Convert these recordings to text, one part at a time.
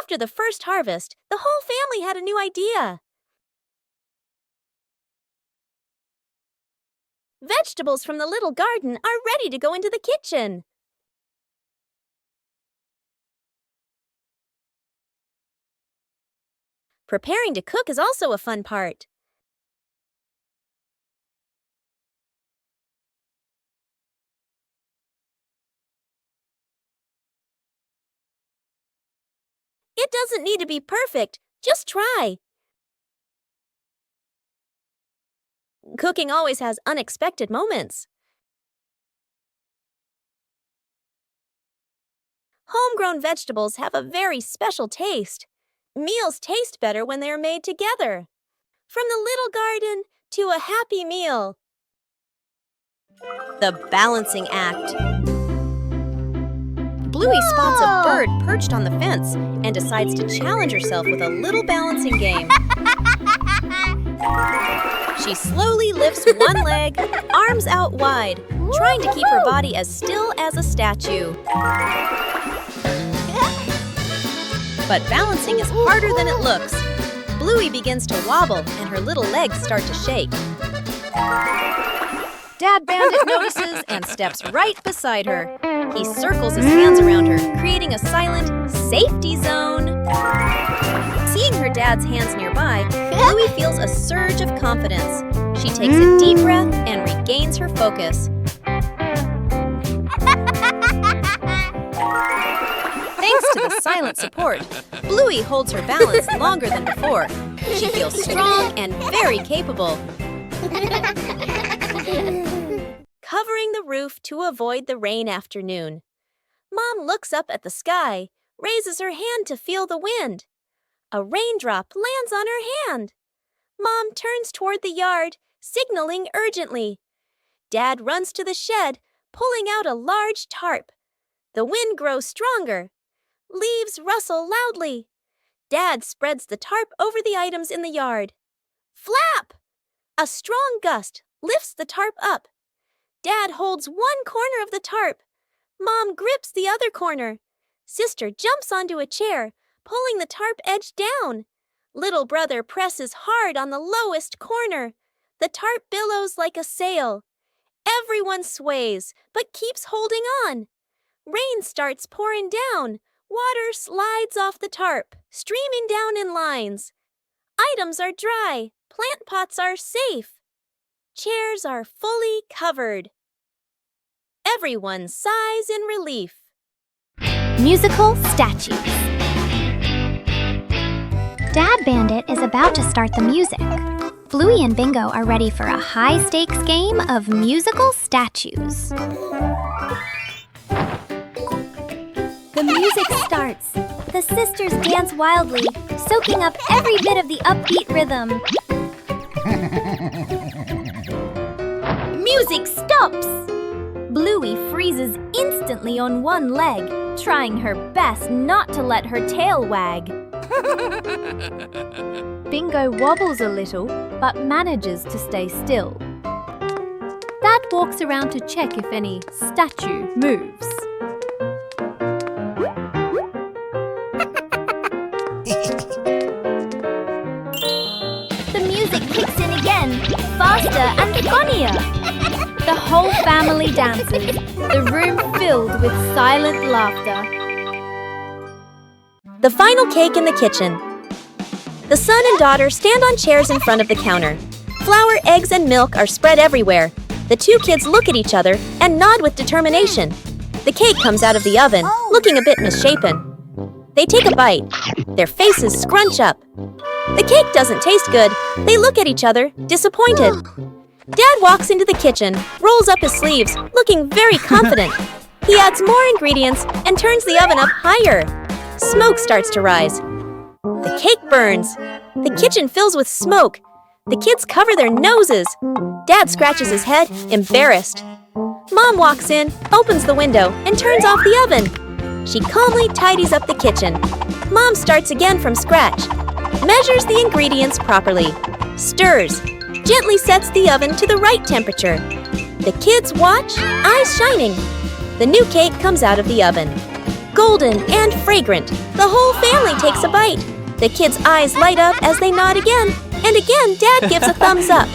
After the first harvest, the whole family had a new idea. Vegetables from the little garden are ready to go into the kitchen. Preparing to cook is also a fun part. It doesn't need to be perfect, just try. Cooking always has unexpected moments. Homegrown vegetables have a very special taste. Meals taste better when they are made together. From the little garden to a happy meal. The balancing act. Bluey spots a bird perched on the fence and decides to challenge herself with a little balancing game. She slowly lifts one leg, arms out wide, trying to keep her body as still as a statue. But balancing is harder than it looks. Bluey begins to wobble and her little legs start to shake. Dad Bandit notices and steps right beside her. He circles his hands around her, creating a silent safety zone. Seeing her dad's hands nearby, Bluey feels a surge of confidence. She takes a deep breath and regains her focus. Thanks to the silent support, Bluey holds her balance longer than before. She feels strong and very capable. Covering the roof to avoid the rain afternoon. Mom looks up at the sky, raises her hand to feel the wind. A raindrop lands on her hand. Mom turns toward the yard, signaling urgently. Dad runs to the shed, pulling out a large tarp. The wind grows stronger. Leaves rustle loudly. Dad spreads the tarp over the items in the yard. Flap! A strong gust lifts the tarp up. Dad holds one corner of the tarp. Mom grips the other corner. Sister jumps onto a chair, pulling the tarp edge down. Little brother presses hard on the lowest corner. The tarp billows like a sail. Everyone sways, but keeps holding on. Rain starts pouring down. Water slides off the tarp, streaming down in lines. Items are dry. Plant pots are safe. Chairs are fully covered. Everyone sighs in relief. Musical statues. Dad Bandit is about to start the music. Bluey and Bingo are ready for a high-stakes game of musical statues. The music starts. The sisters dance wildly, soaking up every bit of the upbeat rhythm. Music stops! Bluey freezes instantly on one leg, trying her best not to let her tail wag. Bingo wobbles a little, but manages to stay still. Dad walks around to check if any statue moves. The music kicks in again, faster and funnier. The whole family dances, the room filled with silent laughter. The final cake in the kitchen. The son and daughter stand on chairs in front of the counter. Flour, eggs, and milk are spread everywhere. The two kids look at each other and nod with determination. The cake comes out of the oven, looking a bit misshapen. They take a bite. Their faces scrunch up. The cake doesn't taste good. They look at each other, disappointed. Dad walks into the kitchen, rolls up his sleeves, looking very confident. He adds more ingredients and turns the oven up higher. Smoke starts to rise. The cake burns. The kitchen fills with smoke. The kids cover their noses. Dad scratches his head, embarrassed. Mom walks in, opens the window, and turns off the oven. She calmly tidies up the kitchen. Mom starts again from scratch. Measures the ingredients properly. Stirs. Gently sets the oven to the right temperature. The kids watch, eyes shining. The new cake comes out of the oven. golden and fragrant. The whole family takes a bite. The kids' eyes light up as they nod again. And again, Dad gives a thumbs up.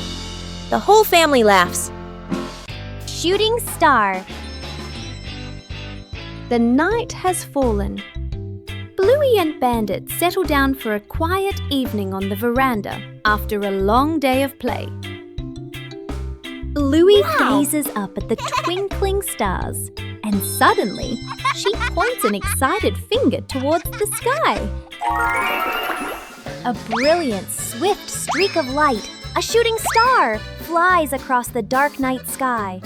The whole family laughs. Shooting star. The night has fallen. Bluey and Bandit settle down for a quiet evening on the veranda after a long day of play. Bluey gazes up at the twinkling stars, and suddenly she points an excited finger towards the sky. A brilliant, swift streak of light, a shooting star, flies across the dark night sky.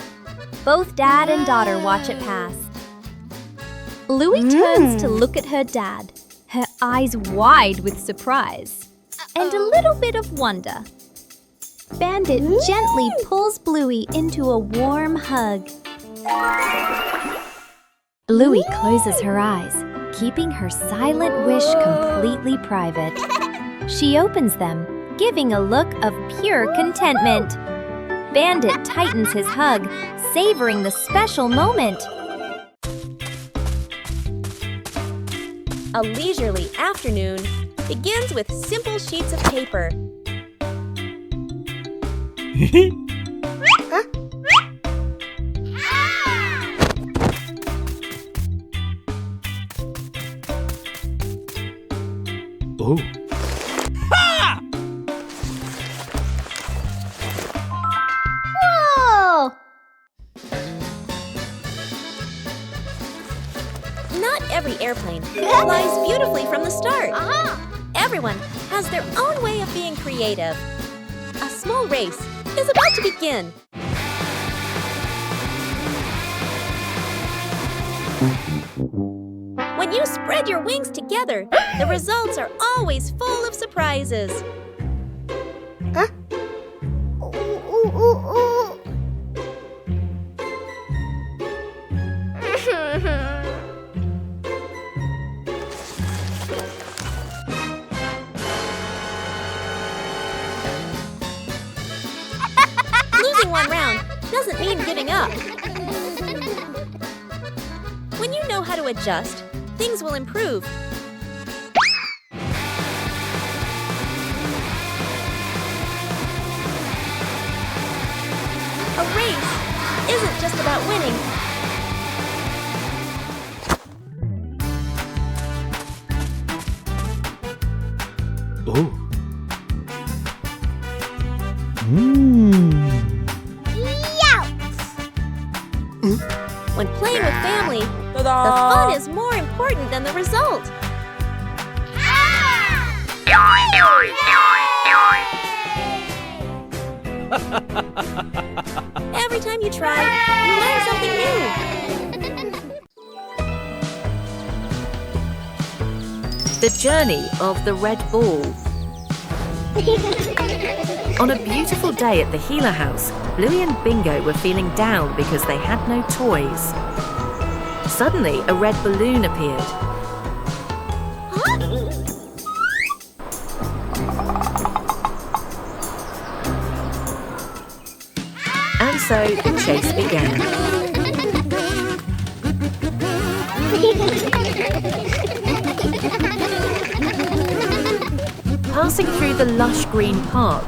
Both Dad and daughter watch it pass. Bluey turns to look at her dad, her eyes wide with surprise and a little bit of wonder. Bandit gently pulls Bluey into a warm hug. Bluey closes her eyes, keeping her silent wish completely private. She opens them, giving a look of pure contentment. Bandit tightens his hug, savoring the special moment. A leisurely afternoon begins with simple sheets of paper. Oh. Whoa! Not every airplane flies beautifully from the start. Everyone has their own way of being creative. A small race is about to begin. When you spread your wings together, the results are always full of surprises. Losing one round doesn't mean giving up. When you know how to adjust, things will improve. A race isn't just about winning. Oh. When playing with family, the fun is more important than the result. Every time you try, you learn something new. The journey of the red ball. On a beautiful day at the Healer House, Bluey and Bingo were feeling down because they had no toys. Suddenly, a red balloon appeared. And so the chase began. Passing through the lush green park,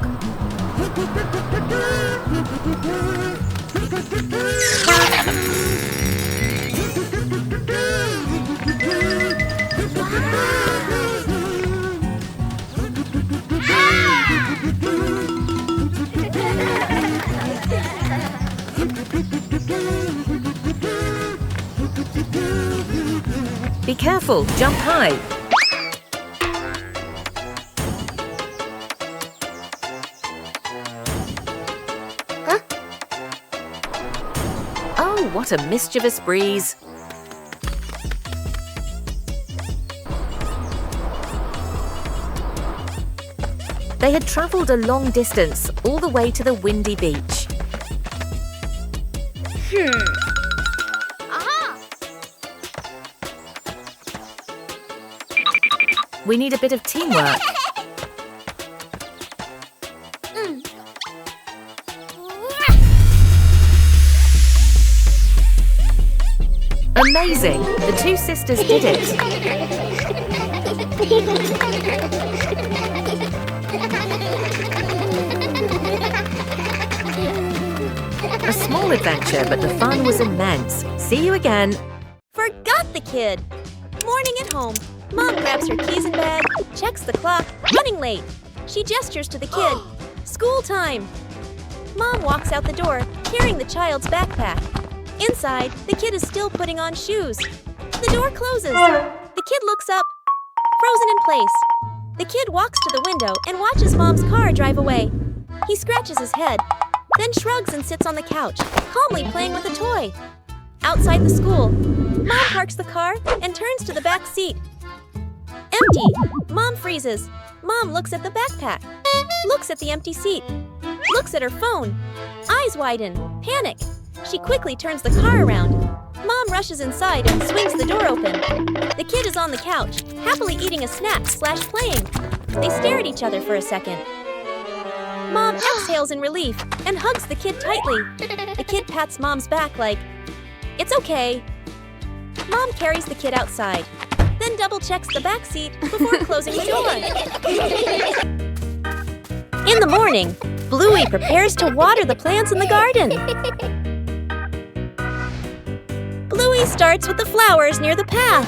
be careful, jump high. Oh, what a mischievous breeze. They had travelled a long distance, all the way to the windy beach. We need a bit of teamwork. A Amazing! The two sisters did it. A small adventure, but the fun was immense. See you again. Forgot the kid. Morning at home. Mom grabs her keys and bag, checks the clock, running late. She gestures to the kid. School time. Mom walks out the door, carrying the child's backpack. Inside, the kid is still putting on shoes. The door closes. The kid looks up, frozen in place. The kid walks to the window and watches Mom's car drive away. He scratches his head, then shrugs and sits on the couch, calmly playing with a toy. Outside the school, Mom parks the car and turns to the back seat. Empty. Mom freezes. Mom looks at the backpack, looks at the empty seat, looks at her phone. Eyes widen. Panic. She quickly turns the car around. Mom rushes inside and swings the door open. The kid is on the couch, happily eating a snack/playing. They stare at each other for a second. Mom exhales in relief and hugs the kid tightly. The kid pats Mom's back like, "It's okay." Mom carries the kid outside, then double-checks the back seat before closing the door. In the morning, Bluey prepares to water the plants in the garden. Bluey starts with the flowers near the path.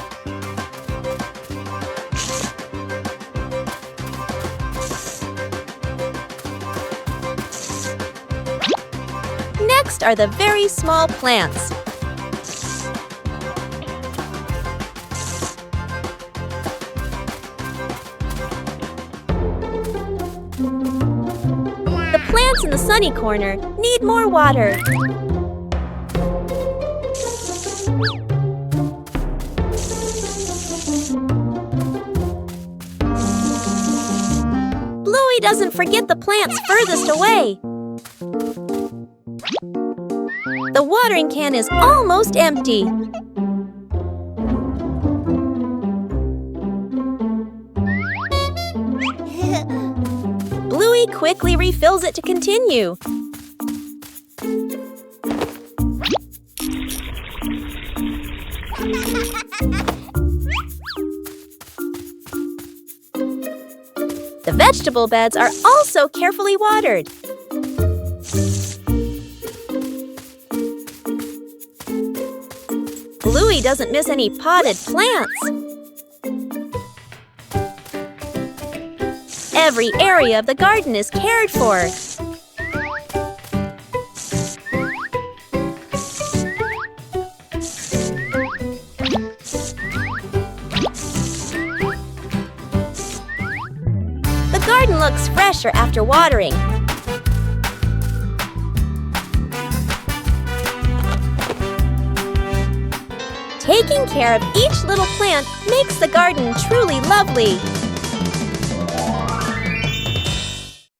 Next are the very small plants. The plants in the sunny corner need more water. Bluey doesn't forget the plants furthest away. The watering can is almost empty. Bluey quickly refills it to continue. The vegetable beds are also carefully watered. Bluey doesn't miss any potted plants. Every area of the garden is cared for. The garden looks fresher after watering. Taking care of each little plant makes the garden truly lovely.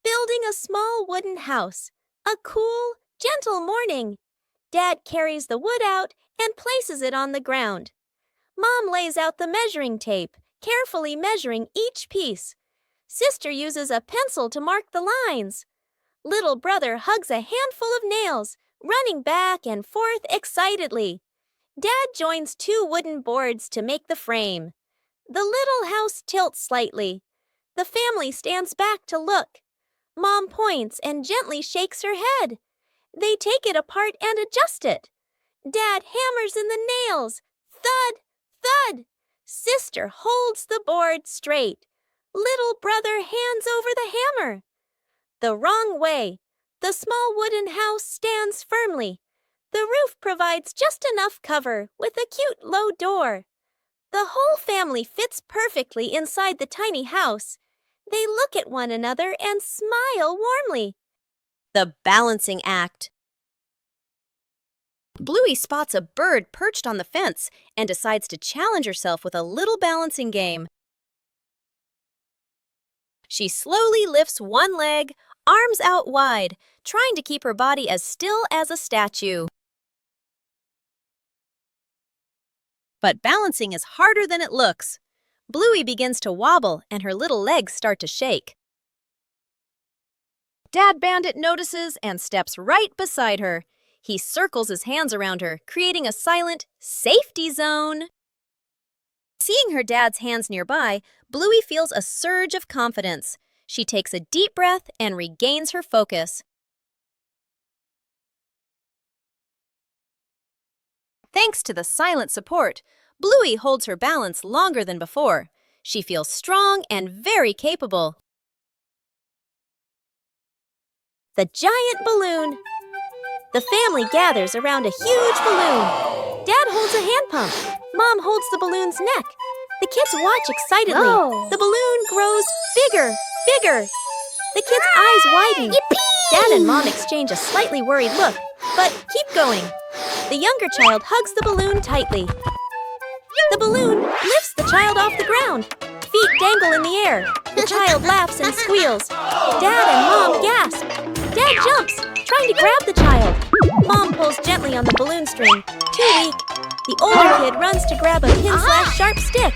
Building a small wooden house. A cool, gentle morning. Dad carries the wood out and places it on the ground. Mom lays out the measuring tape, carefully measuring each piece. Sister uses a pencil to mark the lines. Little brother hugs a handful of nails, running back and forth excitedly. Dad joins two wooden boards to make the frame. The little house tilts slightly. The family stands back to look. Mom points and gently shakes her head. They take it apart and adjust it. Dad hammers in the nails. Thud, thud. Sister holds the board straight. Little brother hands over the hammer. The wrong way. The small wooden house stands firmly. The roof provides just enough cover with a cute low door. The whole family fits perfectly inside the tiny house. They look at one another and smile warmly. The balancing act. Bluey spots a bird perched on the fence and decides to challenge herself with a little balancing game. She slowly lifts one leg, arms out wide, trying to keep her body as still as a statue. But balancing is harder than it looks. Bluey begins to wobble and her little legs start to shake. Dad Bandit notices and steps right beside her. He circles his hands around her, creating a silent Safety zone. Seeing her dad's hands nearby, Bluey feels a surge of confidence. She takes a deep breath and regains her focus. Thanks to the silent support, Bluey holds her balance longer than before. She feels strong and very capable. The giant balloon. The family gathers around a huge balloon. Dad holds a hand pump. Mom holds the balloon's neck. The kids watch excitedly. Whoa. The balloon grows bigger, bigger. The kids' eyes widen. Yippee! Dad and Mom exchange a slightly worried look, but keep going. The younger child hugs the balloon tightly. The balloon lifts the child off the ground. Feet dangle in the air. The child laughs and squeals. Dad and Mom gasp. Dad jumps, trying to grab the child. Mom pulls gently on the balloon string. Too weak. The older kid runs to grab a pin/sharp stick.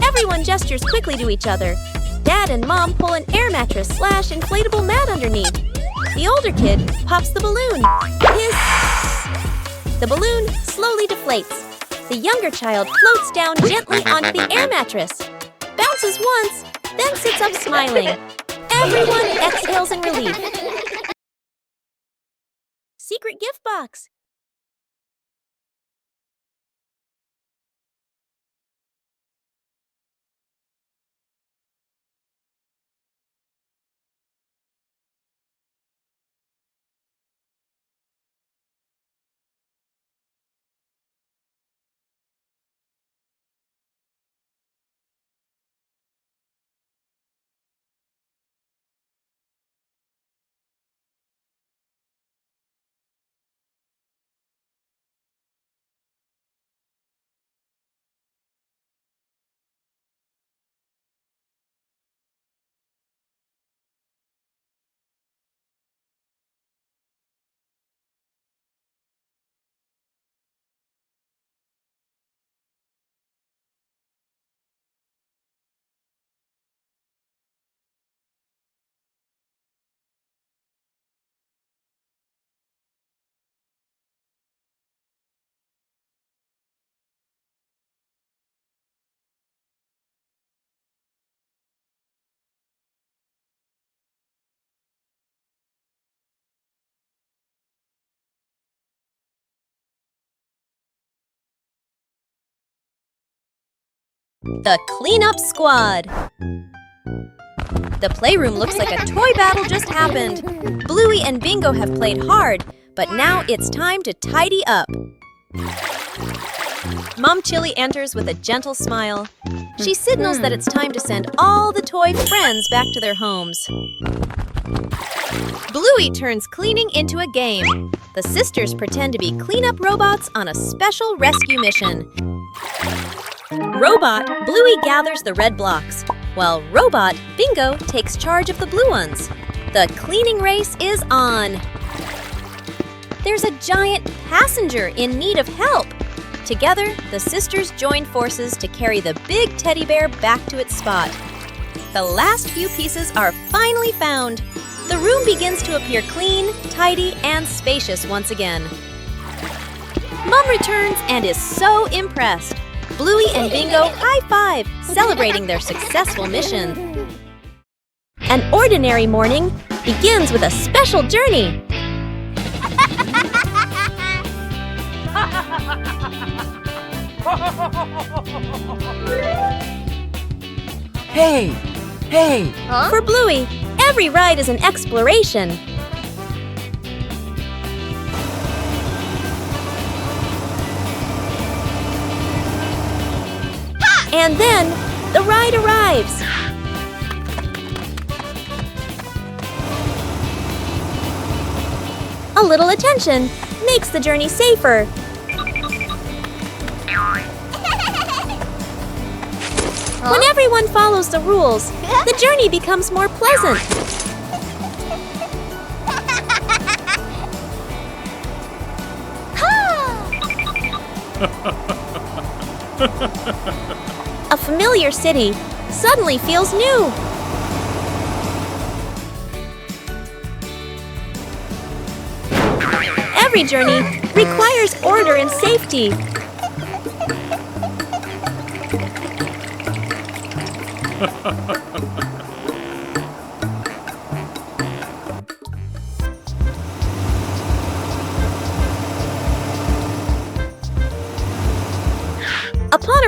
Everyone gestures quickly to each other. Dad and Mom pull an air mattress/inflatable mat underneath. The older kid pops the balloon. Hiss! The balloon slowly deflates. The younger child floats down gently onto the air mattress. Bounces once, then sits up smiling. Everyone exhales in relief. Secret gift box. The Cleanup Squad. The playroom looks like a toy battle just happened. Bluey and Bingo have played hard, but now it's time to tidy up. Mom Chili enters with a gentle smile. She signals that it's time to send all the toy friends back to their homes. Bluey turns cleaning into a game. The sisters pretend to be cleanup robots on a special rescue mission. Robot Bluey gathers the red blocks, while Robot Bingo takes charge of the blue ones. The cleaning race is on. There's a giant passenger in need of help. Together, the sisters join forces to carry the big teddy bear back to its spot. The last few pieces are finally found. The room begins to appear clean, tidy, and spacious once again. Mom returns and is so impressed. Bluey and Bingo high-five, celebrating their successful mission. An ordinary morning begins with a special journey. Hey! Hey! For Bluey, every ride is an exploration. And then, the ride arrives. A little attention makes the journey safer. When everyone follows the rules, the journey becomes more pleasant. A familiar city suddenly feels new. Every journey requires order and safety. Upon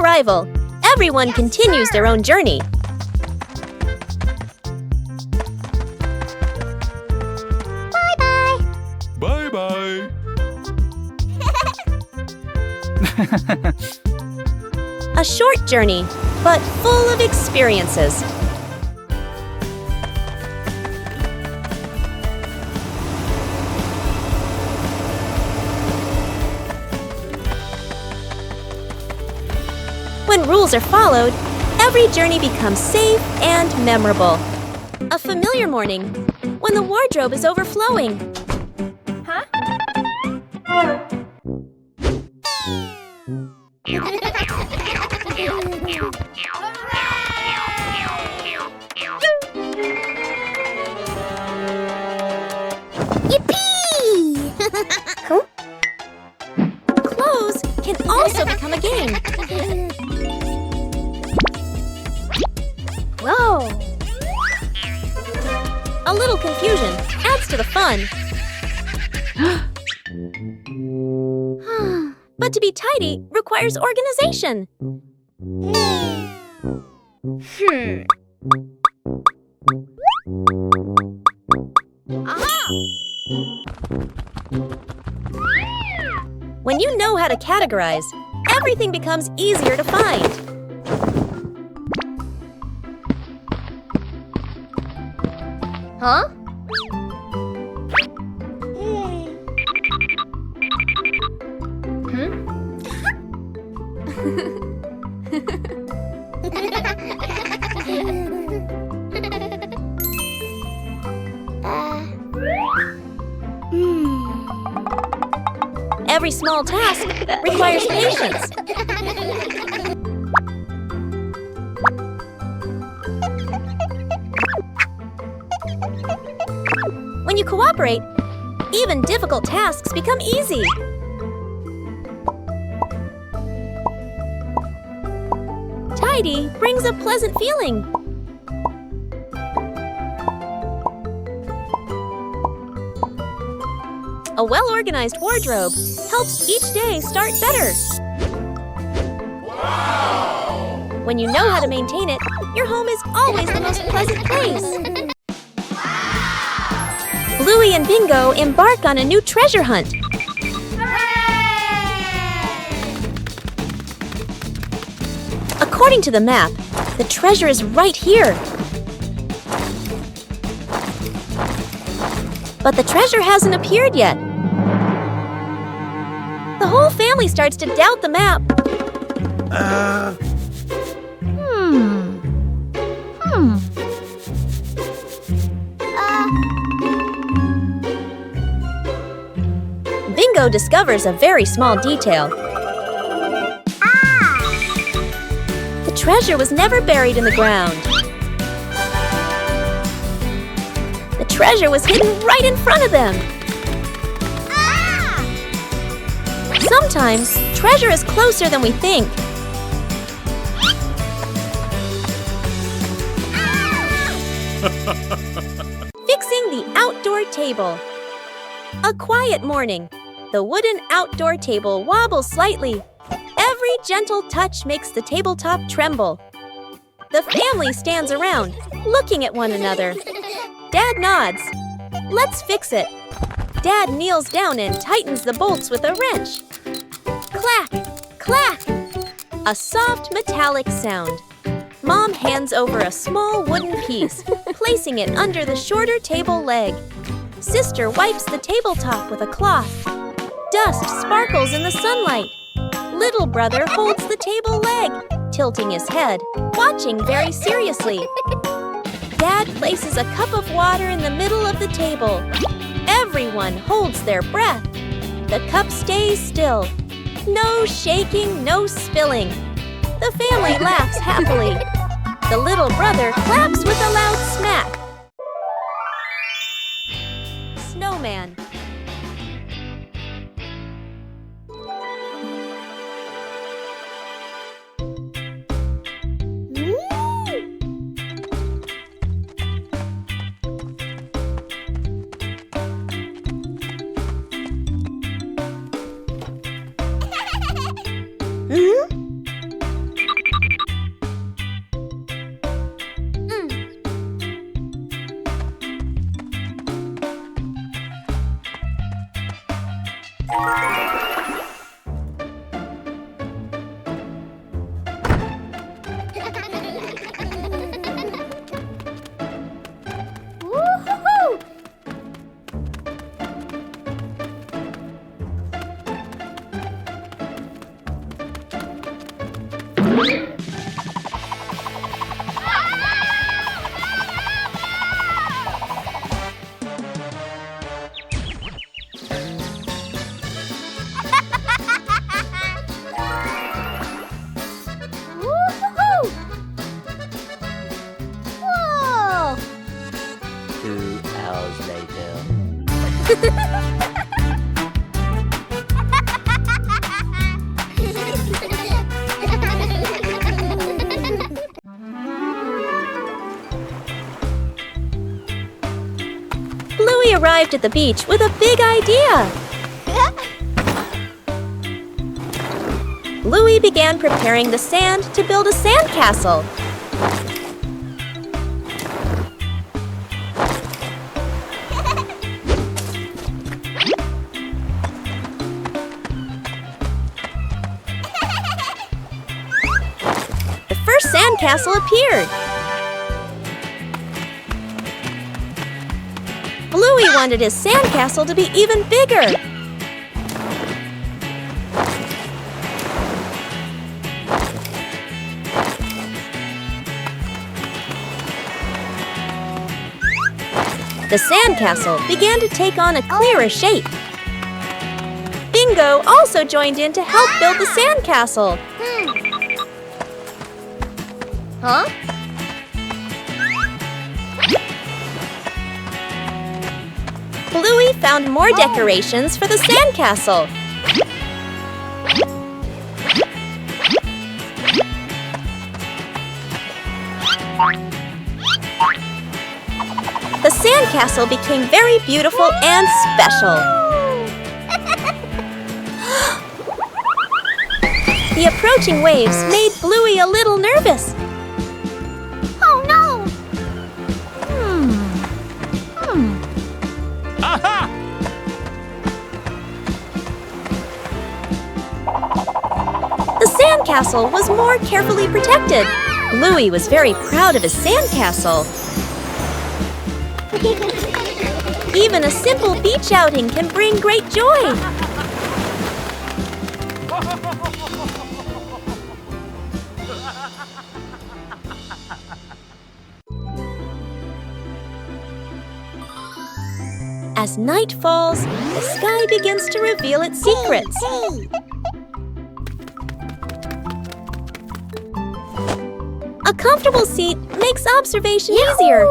arrival, everyone continues their own journey. Bye-bye. A short journey, but full of experiences. When rules are followed, every journey becomes safe and memorable. A familiar morning, when the wardrobe is overflowing. Clothes can also become a game. Whoa! A little confusion adds to the fun. But to be tidy requires organization. When you know how to categorize, everything becomes easier to find. Huh? Every small task requires patience. When you cooperate, even difficult tasks become easy. Tidy brings a pleasant feeling. A well-organized wardrobe helps each day start better. Wow! When you know how to maintain it, your home is always the most pleasant place. Wow! Bluey and Bingo embark on a new treasure hunt. According to the map, the treasure is right here. But the treasure hasn't appeared yet. The whole family starts to doubt the map. Bingo discovers a very small detail. The treasure was never buried in the ground. The treasure was hidden right in front of them. Sometimes, treasure is closer than we think. Fixing the outdoor table. A quiet morning. The wooden outdoor table wobbles slightly. Every gentle touch makes the tabletop tremble. The family stands around, looking at one another. Dad nods. Let's fix it. Dad kneels down and tightens the bolts with a wrench. Clack! Clack! A soft metallic sound. Mom hands over a small wooden piece, placing it under the shorter table leg. Sister wipes the tabletop with a cloth. Dust sparkles in the sunlight. Little brother holds the table leg, tilting his head, watching very seriously. Dad places a cup of water in the middle of the table. Everyone holds their breath. The cup stays still. No shaking, no spilling. The family laughs happily. The little brother claps with a loud smack. Snowman. arrived at the beach with a big idea. Bluey began preparing the sand to build a sandcastle. The first sandcastle appeared. Bluey wanted his sandcastle to be even bigger. The sandcastle began to take on a clearer shape. Bingo also joined in to help build the sandcastle. Huh? Bluey found more decorations for the sandcastle. The sandcastle became very beautiful and special. The approaching waves made Bluey a little nervous. Oh no! Aha! The sandcastle was more carefully protected. Bluey was very proud of his sandcastle. Even a simple beach outing can bring great joy. As night falls, the sky begins to reveal its secrets. A comfortable seat makes observation easier.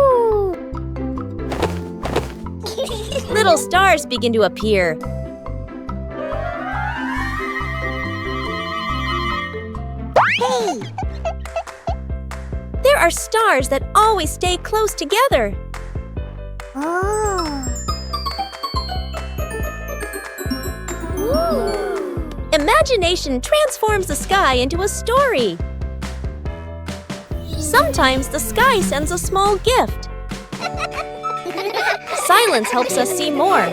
Little stars begin to appear. There are stars that always stay close together. Imagination transforms the sky into a story. Sometimes the sky sends a small gift. Silence helps us see more.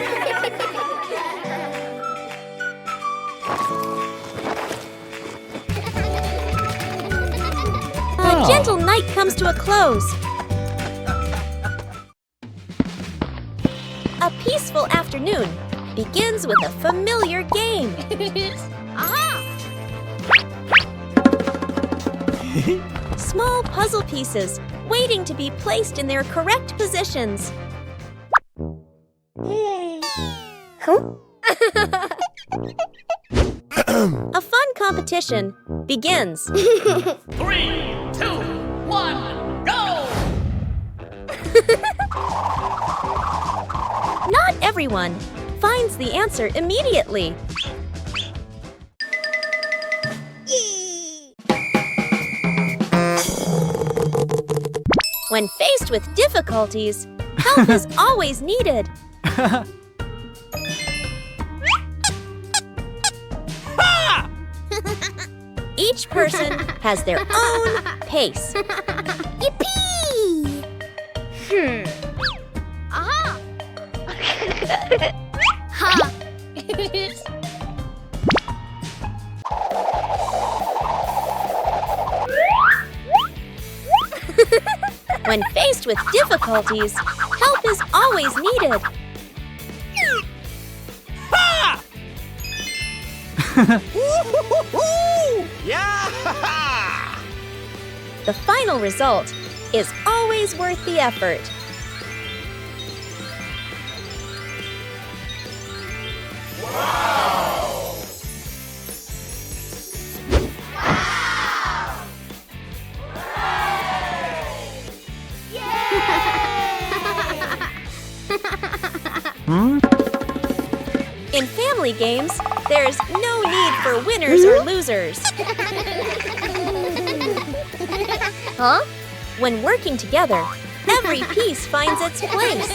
A gentle night comes to a close. A peaceful afternoon begins with a familiar game. Small puzzle pieces waiting to be placed in their correct positions. A fun competition begins. 3, 2, 1, go! Not everyone finds the answer immediately. When faced with difficulties, help is always needed. Each person has their own pace. Yippee! Aha! Ha! When faced with difficulties, help is always needed. Yeah! The final result is always worth the effort. In family games, there's no need for winners or losers. Huh? When working together, every piece finds its place.